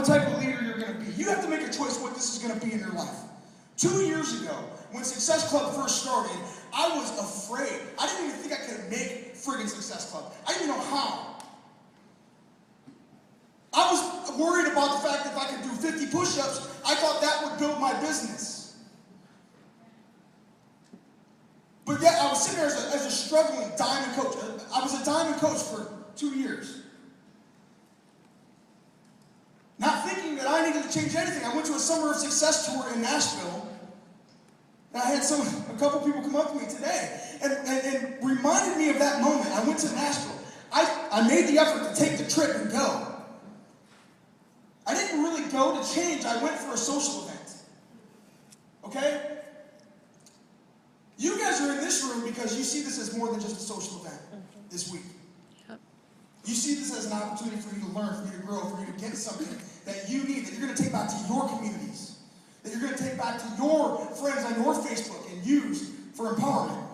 what type of leader you're going to be. You have to make a choice what this is going to be in your life. 2 years ago, when Success Club first started, I was afraid. I didn't even think I could make friggin' Success Club. I didn't even know how. I was worried about the fact that if I could do 50 push-ups, I thought that would build my business. But yet, I was sitting there as a struggling diamond coach. I was a diamond coach for 2 years. Not thinking that I needed to change anything. I went to a Summer of Success tour in Nashville. And I had a couple people come up to me today and reminded me of that moment. I went to Nashville. I made the effort to take the trip and go. I didn't really go to change. I went for a social event. Okay? You guys are in this room because you see this as more than just a social event this week. You see this as an opportunity for you to learn, for you to grow, for you to get something that you need, that you're going to take back to your communities, that you're going to take back to your friends on your Facebook and use for empowerment.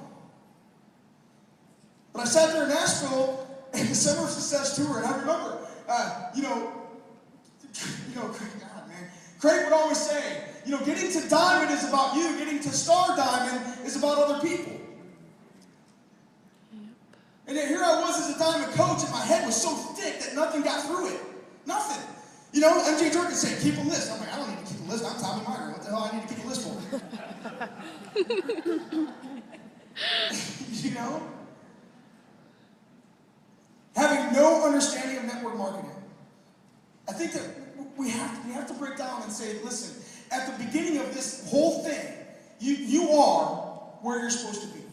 But I sat there in Nashville in the Summer of Success tour, and I remember, God, man, Craig would always say, getting to diamond is about you, getting to star diamond is about other people. And then here I was as a diamond coach, and my head was so thick that nothing got through it. Nothing. MJ Durkin said, keep a list. I'm like, I don't need to keep a list. I'm Tommy Mygrant. What the hell I need to keep a list for? Having no understanding of network marketing. I think that we have to break down and say, listen, at the beginning of this whole thing, you are where you're supposed to be.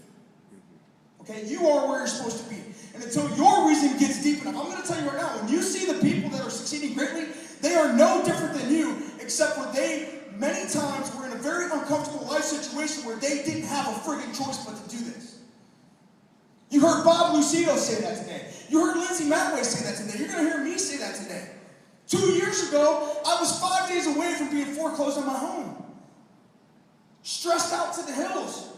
Okay, you are where you're supposed to be. And until your reason gets deep enough, I'm going to tell you right now, when you see the people that are succeeding greatly, they are no different than you, except for they, many times, were in a very uncomfortable life situation where they didn't have a friggin' choice but to do this. You heard Bob Lucido say that today. You heard Lindsay Matway say that today. You're going to hear me say that today. 2 years ago, I was 5 days away from being foreclosed on my home. Stressed out to the hills.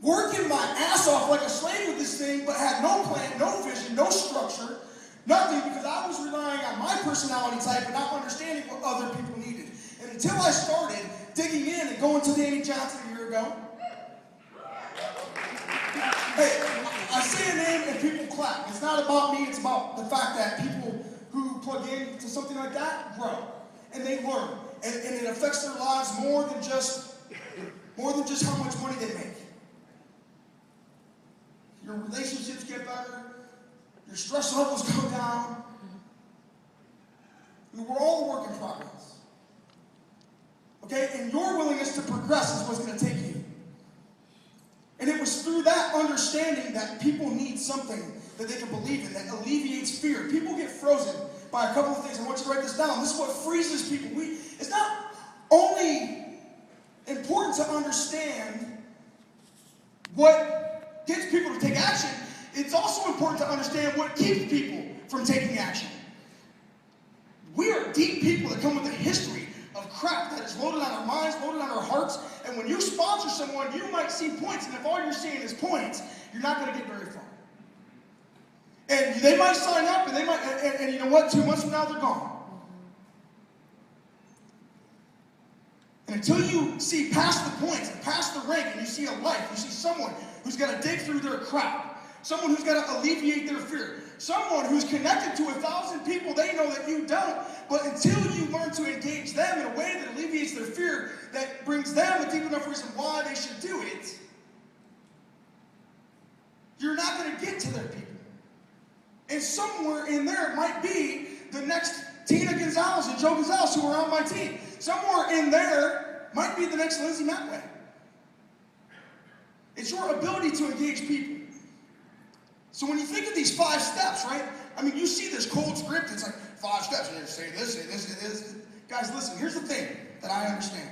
Working my ass off like a slave with this thing, but had no plan, no vision, no structure, nothing, because I was relying on my personality type and not understanding what other people needed. And until I started digging in and going to Danny Johnson a year ago, hey, I say a name and people clap. It's not about me, it's about the fact that people who plug into something like that grow. And they learn. And it affects their lives more than just how much money they make. Your relationships get better. Your stress levels go down. We're all a work in progress. Okay? And your willingness to progress is what's going to take you. And it was through that understanding that people need something that they can believe in, that alleviates fear. People get frozen by a couple of things. I want you to write this down. This is what freezes people. It's not only important to understand what gets people to take action, it's also important to understand what keeps people from taking action. We are deep people that come with a history of crap that is loaded on our minds, loaded on our hearts, and when you sponsor someone, you might see points, and if all you're seeing is points, you're not going to get very far. And they might sign up, and they might, and you know what, 2 months from now, they're gone. And until you see past the points and past the rank, and you see a life, you see someone who's got to dig through their crap, someone who's got to alleviate their fear, someone who's connected to 1,000 people they know that you don't, but until you learn to engage them in a way that alleviates their fear, that brings them a deep enough reason why they should do it, you're not going to get to their people. And somewhere in there might be the next Tina Gonzalez and Joe Gonzalez who are on my team. Somewhere in there might be the next Lindsay Matway. It's your ability to engage people. So when you think of these 5 steps, right? I mean, you see this cold script. It's like 5 steps. You say this, say this, say this. Guys, listen. Here's the thing that I understand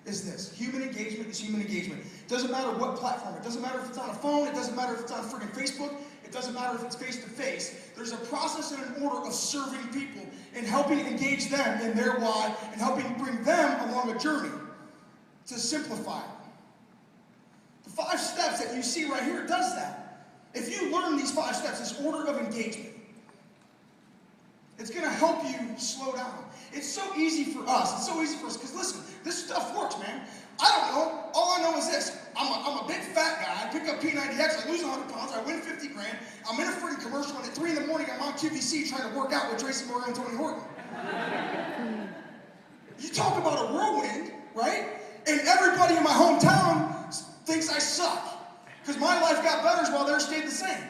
is this. Human engagement is human engagement. It doesn't matter what platform. It doesn't matter if it's on a phone. It doesn't matter if it's on friggin' Facebook. It doesn't matter if it's face-to-face. There's a process and an order of serving people and helping engage them in their why and helping bring them along a journey to simplify it. The 5 steps that you see right here does that. If you learn these 5 steps, this order of engagement, It's going to help you slow down. It's so easy for us. It's so easy for us because listen, this stuff works, man. I don't know. All I know is this. I'm a big fat guy. I pick up P90X. I lose 100 pounds. I win 50 grand. I'm in a freaking commercial, and at 3 in the morning, I'm on QVC trying to work out with Tracy Morgan and Tony Horton. You talk about a whirlwind, right? And everybody in my hometown thinks I suck because my life got better while theirs stayed the same.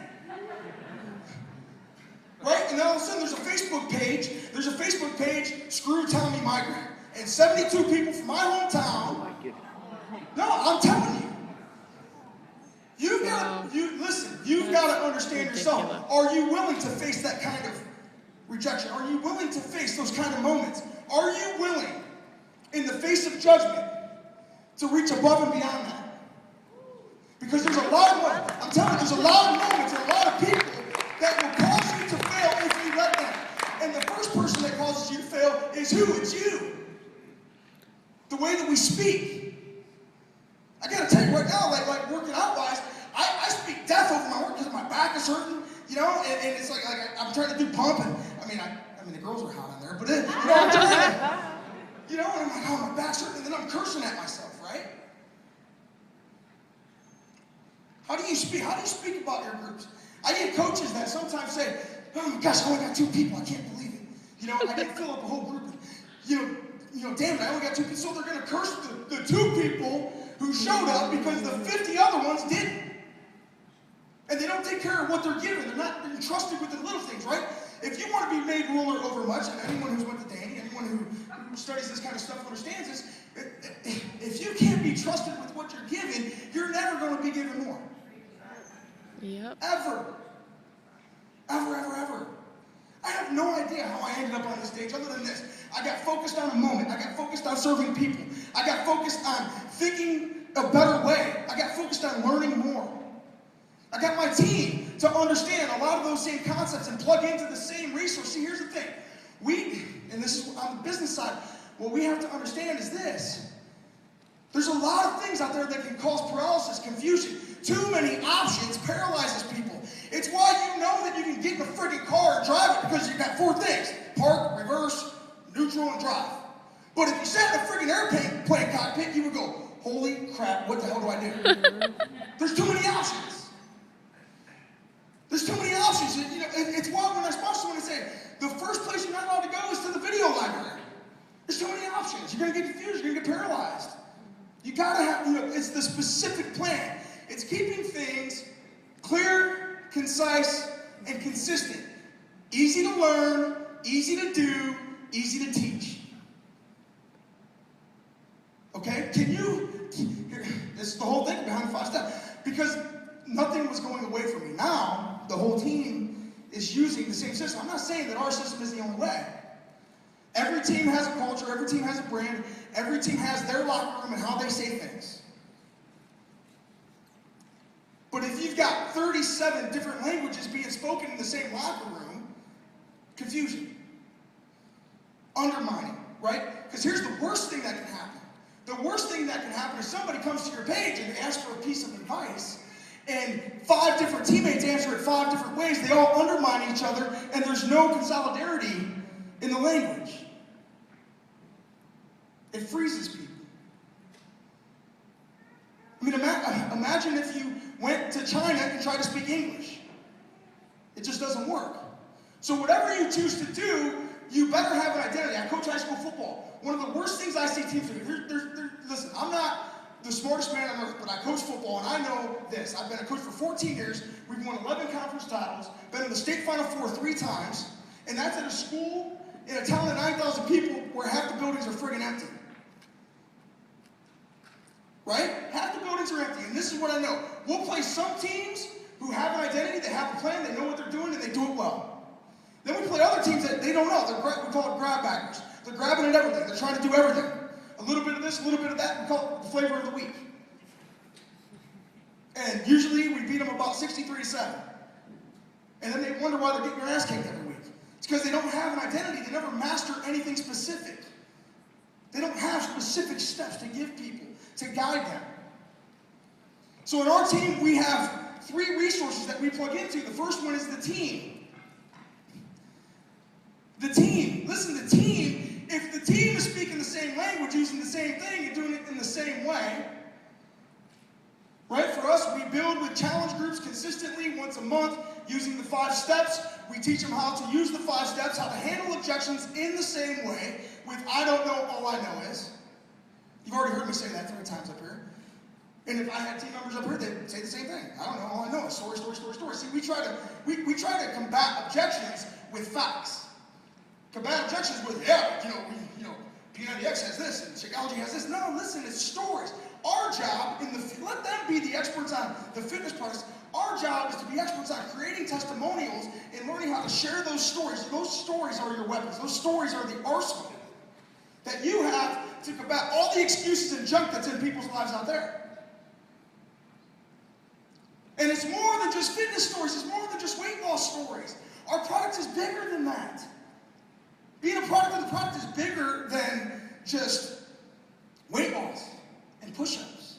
Right? And then all of a sudden there's a Facebook page. There's a Facebook page, Screw Tommy Mygrant. And 72 people from my hometown. No, I'm telling you. You've got to understand yourself. Are you willing to face that kind of rejection? Are you willing to face those kind of moments? Are you willing, in the face of judgment, to reach above and beyond that? Because there's a lot of moments, I'm telling you, there's a lot of moments and a lot of people that will cause you to fail if you let them. And the first person that causes you to fail is who? It's you. The way that we speak. I gotta tell you right now, like working out wise, I speak death over my work because my back is hurting, you know, and it's like I'm trying to do pump, and I mean the girls are hot in there, but I'm trying to, you know, and I'm like, oh, my back's hurting, and then I'm cursing at myself, right? How do you speak? How do you speak about your groups? I get coaches that sometimes say, oh my gosh, I only got 2 people, I can't believe it. You know, I didn't fill up a whole group, and, you know, damn it, I only got 2 people. So they're gonna curse the 2 people who showed up because the 50 other ones didn't. And they don't take care of what they're given. They're not entrusted with the little things, right? If you want to be made ruler over much, and anyone who's went to Danny, anyone who studies this kind of stuff understands this, if you can't be trusted with what you're given, you're never going to be given more. Yep. Ever. Ever, ever, ever. I have no idea how I ended up on this stage other than this. I got focused on a moment. I got focused on serving people. I got focused on thinking a better way. I got focused on learning more. I got my team to understand a lot of those same concepts and plug into the same resource. See, here's the thing. And this is on the business side, what we have to understand is this. There's a lot of things out there that can cause paralysis, confusion. Too many options paralyzes people. It's why you know that you can get in a friggin' car and drive it because you got 4 things. Park, reverse, neutral, and drive. But if you sat in a friggin' airplane cockpit, you would go, holy crap, what the hell do I do? There's too many options. There's too many options. You know, it's why when I sponsor someone, I say, the first place you're not allowed to go is to the video library. There's too many options. You're going to get confused. You're going to get paralyzed. You got to have, it's the specific plan. It's keeping things clear, concise, and consistent. Easy to learn, easy to do, easy to teach. Okay? This is the whole thing behind the 5 steps. Because nothing was going away from me. Now, the whole team is using the same system. I'm not saying that our system is the only way. Every team has a culture, every team has a brand, every team has their locker room and how they say things. But if you've got 37 different languages being spoken in the same locker room, confusion, undermining, right? Because here's the worst thing that can happen. The worst thing that can happen is somebody comes to your page and they ask for a piece of advice, and 5 different teammates answer it 5 different ways. They all undermine each other, and there's no consolidarity in the language. It freezes people. I mean, imagine if you went to China and tried to speak English. It just doesn't work. So whatever you choose to do, you better have an identity. I coach high school football. One of the worst things I see teams do, listen, I'm not the smartest man on earth, but I coach football, and I know this. I've been a coach for 14 years. We've won 11 conference titles, been in the state Final Four 3 times, and that's at a school in a town of 9,000 people where half the buildings are friggin' empty. Right? Half the buildings are empty, and this is what I know. We'll play some teams who have an identity, they have a plan, they know what they're doing, and they do it well. Then we play other teams that they don't know. We call it grab baggers. They're grabbing at everything. They're trying to do everything. A little bit of this, a little bit of that. We call it the flavor of the week. And usually we beat them about 63-7. And then they wonder why they're getting their ass kicked every week. It's because they don't have an identity. They never master anything specific. They don't have specific steps to give people, to guide them. So in our team, we have 3 resources that we plug into. The first one is the team. The team, listen, the team, if the team is speaking the same language, using the same thing, and doing it in the same way, right? For us, we build with challenge groups consistently once a month using the 5 steps. We teach them how to use the 5 steps, how to handle objections in the same way with I don't know, all I know is. You've already heard me say that 3 times up here. And if I had team members up here, they'd say the same thing. I don't know, all I know is story, story, story, story. See, we try to combat objections with facts. Combat objections with, P90X has this and Shakeology has this. No, listen, it's stories. Our job, let them be the experts on the fitness products. Our job is to be experts on creating testimonials and learning how to share those stories. Those stories are your weapons. Those stories are the arsenal that you have to combat all the excuses and junk that's in people's lives out there. And it's more than just fitness stories. It's more than just weight loss stories. Our product is bigger than that. Being a product of the product is bigger than just weight loss and push-ups.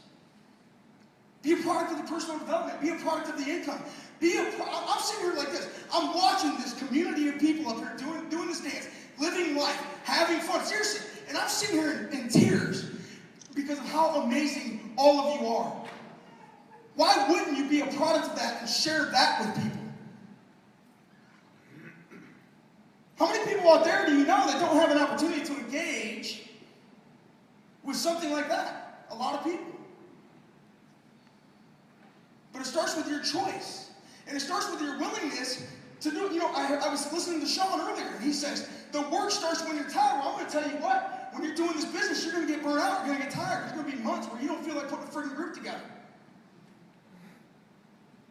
Be a product of the personal development. Be a product of the income. I'm sitting here like this. I'm watching this community of people up here doing this dance, living life, having fun. Seriously. And I'm sitting here in tears because of how amazing all of you are. Why wouldn't you be a product of that and share that with people? How many people out there do you know that don't have an opportunity to engage with something like that? A lot of people. But it starts with your choice. And it starts with your willingness to do it. I was listening to Sean earlier, and he says, the work starts when you're tired. Well, I'm going to tell you what. When you're doing this business, you're going to get burnt out. You're going to get tired. There's going to be months where you don't feel like putting a freaking group together.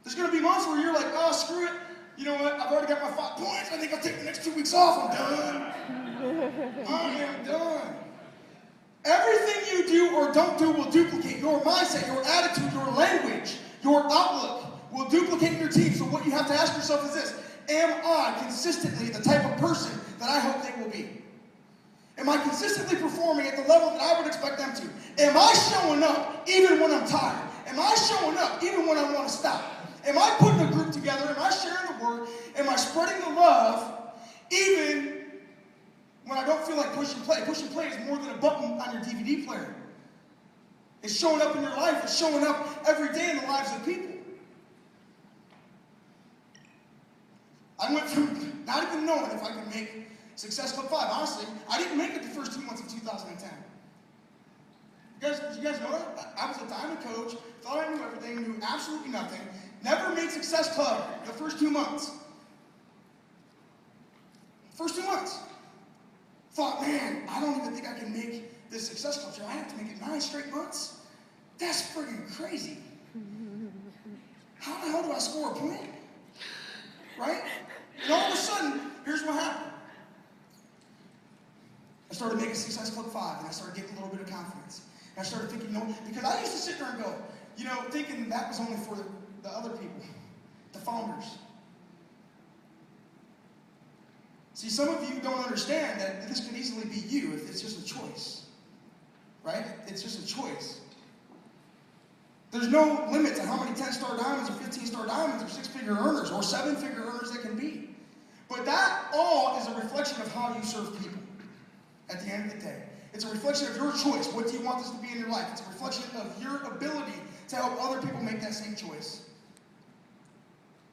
There's going to be months where you're like, oh, screw it. You know what? I've already got my 5 points. I think I'll take the next 2 weeks off. I'm done. I am done. Everything you do or don't do will duplicate your mindset, your attitude, your language, your outlook will duplicate your team. So what you have to ask yourself is this: am I consistently the type of person that I hope they will be? Am I consistently performing at the level that I would expect them to? Am I showing up even when I'm tired? Am I showing up even when I want to stop? Am I putting a group together? Am I sharing the word? Am I spreading the love even when I don't feel like push and play? Push and play is more than a button on your DVD player. It's showing up in your life. It's showing up every day in the lives of people. I went from not even knowing if I could make Success Club 5. Honestly, I didn't make it the first 2 months of 2010. Did you guys know that? I was a diamond coach, thought I knew everything, knew absolutely nothing, never made Success Club the first 2 months. First 2 months. Thought, man, I don't even think I can make this Success Club show. I have to make it 9 straight months? That's freaking crazy. How the hell do I score a point? Right? And all of a sudden, here's what happened. I started making Success Club 5, and I started getting a little bit of confidence. And I started thinking, because I used to sit there and go, thinking that was only for the other people, the founders. See, some of you don't understand that this could easily be you if it's just a choice. Right? It's just a choice. There's no limit to how many 10-star diamonds or 15-star diamonds or 6-figure earners or 7-figure earners there can be. But that all is a reflection of how you serve people at the end of the day. It's a reflection of your choice. What do you want this to be in your life? It's a reflection of your ability to help other people make that same choice.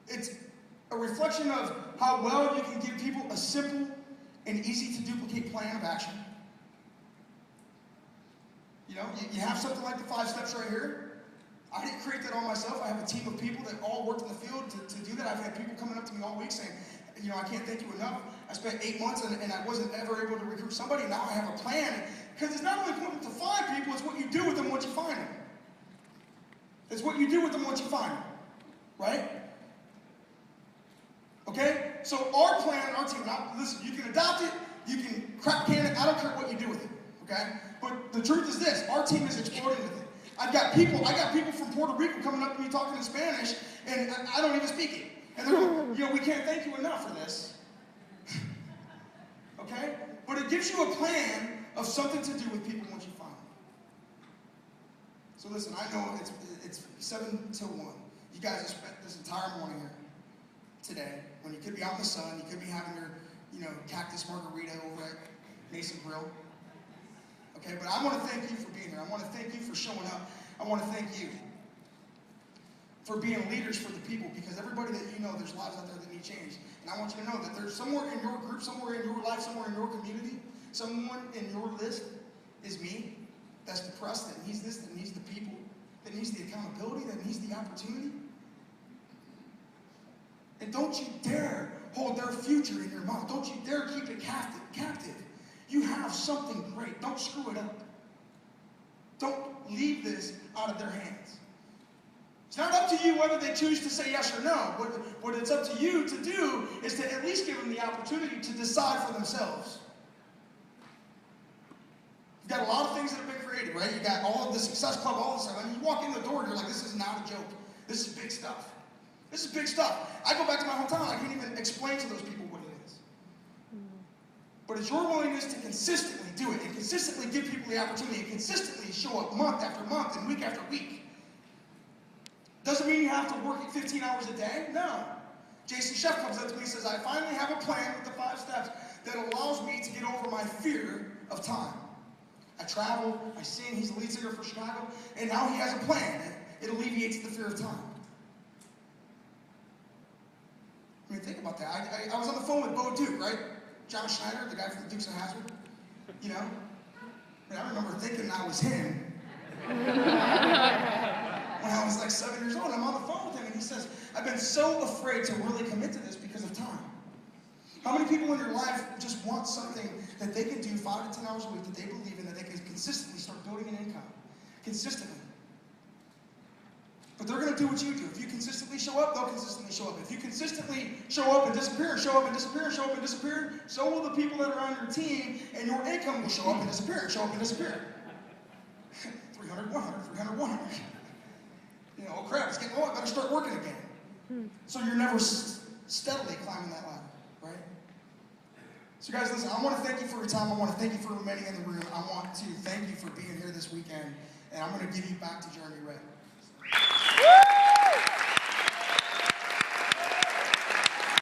It's a reflection of how well you can give people a simple and easy to duplicate plan of action. You have something like the 5 steps right here. I didn't create that all myself. I have a team of people that all worked in the field to do that. I've had people coming up to me all week saying, I can't thank you enough. I spent 8 months and I wasn't ever able to recruit somebody. Now I have a plan. Because it's not only important to find people, it's what you do with them once you find them. It's what you do with them once you find them. Right? Okay? So our plan, our team, now listen, you can adopt it, you can crap can it, I don't care what you do with it. Okay? But the truth is this, our team is exploding with it. I got people from Puerto Rico coming up to me talking in Spanish, and I don't even speak it. And they're going, we can't thank you enough for this. Okay? But it gives you a plan of something to do with people once you find them. So listen, I know it's 7 till 1. You guys have spent this entire morning here today, when you could be out in the sun, you could be having cactus margarita over at Mason Grill. Okay, but I want to thank you for being here. I want to thank you for showing up. I want to thank you for being leaders for the people, because everybody that you know, there's lives out there that need change. And I want you to know that there's somewhere in your group, somewhere in your life, somewhere in your community, someone in your list is me, that's depressed, that needs this, that needs the people, that needs the accountability, that needs the opportunity. And don't you dare hold their future in your mouth. Don't you dare keep it captive. You have something great. Don't screw it up. Don't leave this out of their hands. It's not up to you whether they choose to say yes or no. What it's up to you to do is to at least give them the opportunity to decide for themselves. You've got a lot of things that have been created, right? You got all of the Success Club, all this stuff. And you walk in the door and you're like, this is not a joke. This is big stuff. This is big stuff. I go back to my hometown, I can't even explain to those people what it is. But it's your willingness to consistently do it and consistently give people the opportunity and consistently show up month after month and week after week. Doesn't mean you have to work 15 hours a day. No. Jason Chef comes up to me and says, I finally have a plan with the 5 steps that allows me to get over my fear of time. I travel, I sing, he's the lead singer for Chicago, and now he has a plan. It alleviates the fear of time. I mean, think about that. I was on the phone with Bo Duke, right? John Schneider, the guy from the Dukes of Hazzard. You know? I remember thinking I was him when I was like 7 years old. I'm on the phone with him, and he says, I've been so afraid to really commit to this because of time. How many people in your life just want something that they can do 5 to 10 hours a week that they believe in, that they can consistently start building an income? Consistently. But they're going to do what you do. If you consistently show up, they'll consistently show up. If you consistently show up and disappear, and show up and disappear, and show up and disappear, so will the people that are on your team, and your income will show up and disappear, and show up and disappear. 300, 100, 300, 100. Oh crap, it's getting low, I better start working again. So you're never steadily climbing that ladder, right? So guys, listen, I want to thank you for your time. I want to thank you for remaining in the room. I want to thank you for being here this weekend. And I'm going to give you back to Jeremy Ray.